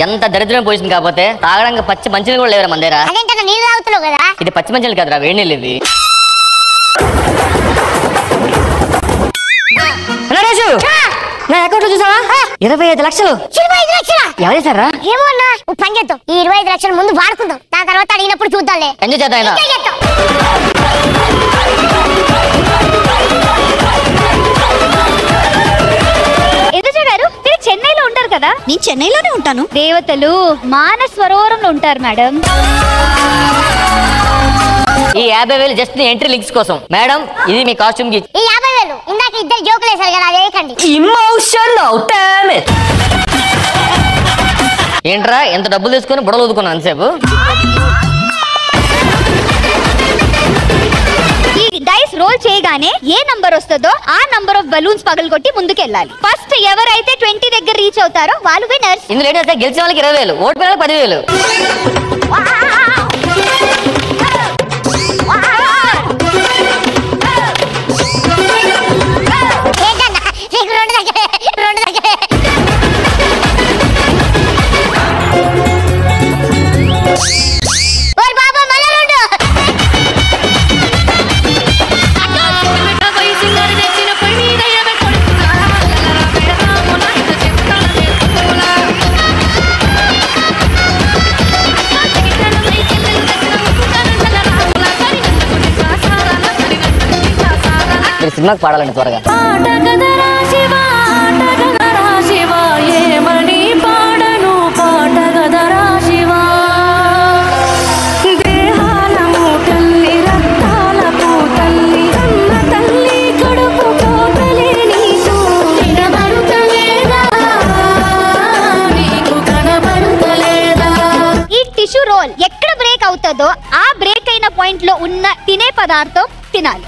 ఎంత దరిద్రమైన పొజిషన్ కాకపోతే తాగడానికి పచ్చి మంచినీళ్ళు కూడా లేవరా మన దగ్గర. అదేంటన్నా నీళ్ళు తాగుతున్నావు కదా? ఇది పచ్చి మంచినీళ్ళు కాదురా, వేడి నీళ్ళు ఇవి. నా అకౌంట్ లో చూసావా 25 లక్షలు. 25 లక్షలా? ఎవరు చేశారా? ఏమో అన్నా, పని చేద్దాం. ఈ 25 లక్షలు ముందు వాడుకుందాం, దాని తర్వాత అడిగినప్పుడు చూద్దాంలే. ఎంజాయ్ చేద్దాం. గారు మీరు చెన్నైలో ఉంటారు కదా? నేను చెన్నైలోనే ఉంటాను. దేవతలు మానస్ సరోవరంలో ఉంటారు మేడం. ఈ 50,000 జస్ట్ ఎంట్రీ లింక్స్ కోసం. మేడం ఇది మీ కాస్ట్యూమ్ కి. ఈ 50,000 ఇందాక ఇద్దరు జోకులు వేశారు కదా, అదేకండి. ఏంట్రా ఎంత డబ్బులు తీసుకొని బుడలు ఊదుకున్నాను అంతసేపు? ఈ డైస్ రోల్ చేయగానే ఏ నంబర్ వస్తుందో ఆ నంబర్ ఆఫ్ బలూన్స్ పగలగొట్టి ముందుకెళ్ళాలి. ఫస్ట్ ఎవరైతే 20 దగ్గర రీచ్ అవుతారో వాళ్ళు విన్నర్స్. ఇందులో ఏంటంటే గెలిచిన వాళ్ళకి 20,000, ఓటు వాళ్ళకి 10,000. సినిమాకి పాడాలండి త్వరగా. ఈ టిష్యూ రోల్ ఎక్కడ బ్రేక్ అవుతుందో ఆ బ్రేక్ అయిన పాయింట్ లో ఉన్న తినే పదార్థం తినాలి.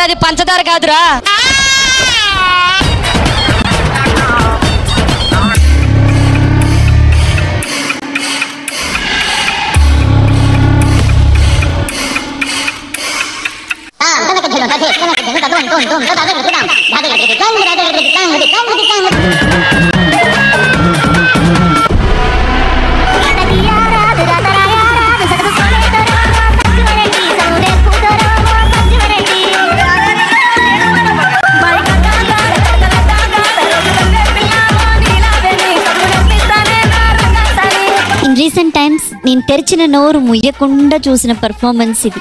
అది పంచదార కాదురా. రీసెంట్ టైమ్స్ నేను తెరిచిన నోరు ముయ్యకుండా చూసిన పర్ఫార్మెన్స్ ఇది.